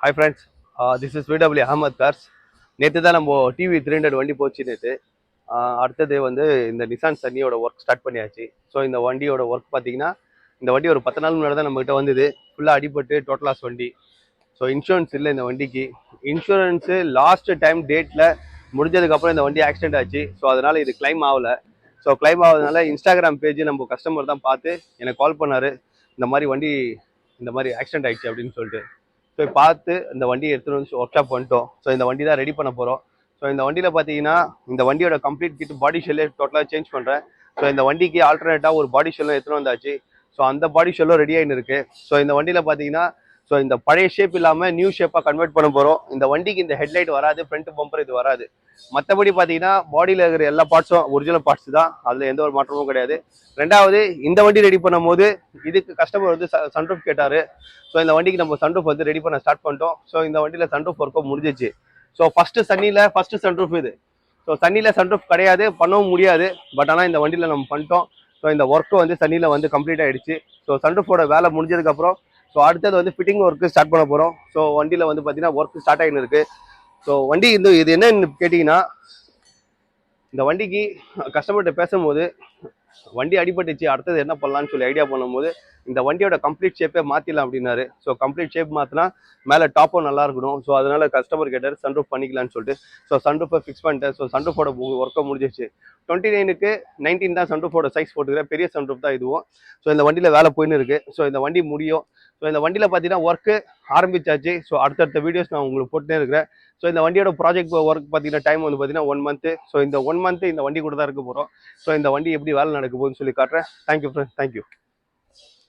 Hi friends, this is VW Ahmed Cars. நேற்று தான் நம்ம டிவி 300 வண்டி போச்சு நேற்று. அடுத்தது வந்து இந்த நிசான் சன்னியோட ஒர்க் ஸ்டார்ட் பண்ணியாச்சு. ஸோ இந்த வண்டியோட ஒர்க் பார்த்தீங்கன்னா இந்த வண்டி ஒரு 10 நாள் முன்னாடி தான் நம்மகிட்ட வந்தது. ஃபுல்லாக அடிபட்டு டோட்டல் லாஸ் வண்டி. ஸோ இன்சூரன்ஸ் இல்லை இந்த வண்டிக்கு. இன்சூரன்ஸு லாஸ்ட் டைம் டேட்டில் முடிஞ்சதுக்கப்புறம் இந்த வண்டி ஆக்சிடென்ட் ஆச்சு. ஸோ அதனால் இது கிளைம் ஆகலை. ஸோ கிளைம் ஆகுறதுனால இன்ஸ்டாகிராம் பேஜ் நம்ம கஸ்டமர் தான் பார்த்து எனக்கு கால் பண்ணார். இந்த மாதிரி வண்டி இந்த மாதிரி ஆக்சிடென்ட் ஆயிடுச்சு அப்படின்னு சொல்லிட்டு. ஸோ பார்த்து இந்த வண்டியை எடுத்துகிட்டு வந்து ஒர்க் ஷாப் பண்ணிட்டோம். ஸோ இந்த வண்டி தான் ரெடி பண்ண போகிறோம். ஸோ இந்த வண்டியில் பார்த்தீங்கன்னா இந்த வண்டியோட கம்ப்ளீட் கிட் பாடி ஷெல்லே டோட்டலாக சேஞ்ச் பண்ணுறேன். ஸோ இந்த வண்டிக்கு ஆல்டர்னேட்டாக ஒரு பாடி ஷெல்லும் எடுத்துகிட்டு வந்தாச்சு. ஸோ அந்த பாடி ஷெல்லும் ரெடி ஆகின்னு இருக்கு. ஸோ இந்த வண்டியில் பார்த்தீங்கன்னா ஸோ இந்த பழைய ஷேப் இல்லாமல் நியூ ஷேப்பாக கன்வெர்ட் பண்ண போகிறோம். இந்த வண்டிக்கு இந்த ஹெட்லைட் வராது, ஃப்ரண்ட் பம்பர் இது வராது. மற்றபடி பார்த்தீங்கன்னா பாடியில் இருக்கிற எல்லா பார்ட்ஸும் ஒரிஜினல் பார்ட்ஸ் தான், அதில் எந்த ஒரு மாற்றமும் கிடையாது. ரெண்டாவது இந்த வண்டி ரெடி பண்ணும் போது இதுக்கு கஸ்டமர் வந்து சன்ரூஃப் கேட்டார். ஸோ இந்த வண்டிக்கு நம்ம சன்ரூஃப் வந்து ரெடி பண்ண ஸ்டார்ட் பண்ணிட்டோம். ஸோ இந்த வண்டியில் சன்ரூஃப் ஒர்க்கும் முடிஞ்சிச்சு. ஸோ ஃபர்ஸ்ட் சன்ரூஃப் இது. ஸோ சன்னியில் சன்ரூஃப் கிடையாது, பண்ணவும் முடியாது. பட் ஆனால் இந்த வண்டியில் நம்ம பண்ணிட்டோம். ஸோ இந்த ஒர்க்கு வந்து சன்னியில் வந்து கம்ப்ளீட் ஆகிடுச்சு. ஸோ சன்ரூஃபோட வேலை முடிஞ்சதுக்கப்புறம் ஸோ அடுத்தது வந்து ஃபிட்டிங் ஒர்க்கு ஸ்டார்ட் பண்ண போகிறோம். ஸோ வண்டியில் வந்து பார்த்தீங்கன்னா ஒர்க் ஸ்டார்ட் ஆகின்னு இருக்குது. ஸோ வண்டி இது என்னன்னு கேட்டிங்கன்னா, இந்த வண்டிக்கு கஸ்டமர்கிட்ட பேசும்போது வண்டி அடிபட்டுச்சு, அடுத்தது என்ன பண்ணலான்னு சொல்லி ஐடியா பண்ணும்போது இந்த வண்டியோட கம்ப்ளீட் ஷேப்பே மாற்றிடலாம் அப்படின்னாரு. ஸோ கம்ப்ளீட் ஷேப் மாற்றினா மேலே டாப்பும் நல்லா இருக்கணும். ஸோ அதனால கஸ்டமர் கேட்டார் சன்ரூஃப் பண்ணிக்கலான்னு சொல்லிட்டு. ஸோ சன்ரூஃபை ஃபிக்ஸ் பண்ணிட்டேன். ஸோ சன்ரூஃபோட ஒர்க்கை முடிஞ்சிச்சு. 29க்கு 19 தான் சன்ரூஃபோட சைஸ் போட்டுக்கிறேன். பெரிய சன்ரூஃப் தான் இதுவும். ஸோ இந்த வண்டியில் வேலை போயின்னு இருக்கு. ஸோ இந்த வண்டி முடியும். ஸோ இந்த வண்டியில் பார்த்தீங்கன்னா ஒர்க்கு ஆரம்பிச்சாச்சு. ஸோ அடுத்தடுத்த வீடியோஸ் நான் உங்களுக்கு போட்டுட்டே இருக்கிறேன். ஸோ இந்த வண்டியோட ப்ராஜெக்ட் ஒர்க் பார்த்தீங்கன்னா டைம் வந்து பார்த்தீங்கன்னா 1 மந்த்து. ஸோ இந்த 1 மந்த்து இந்த வண்டி கூட தான் இருக்க போகிறோம். ஸோ இந்த வண்டி எப்படி வேலை நடக்க போகுதுன்னு சொல்லி காட்டுறேன். Thank you friends, thank you.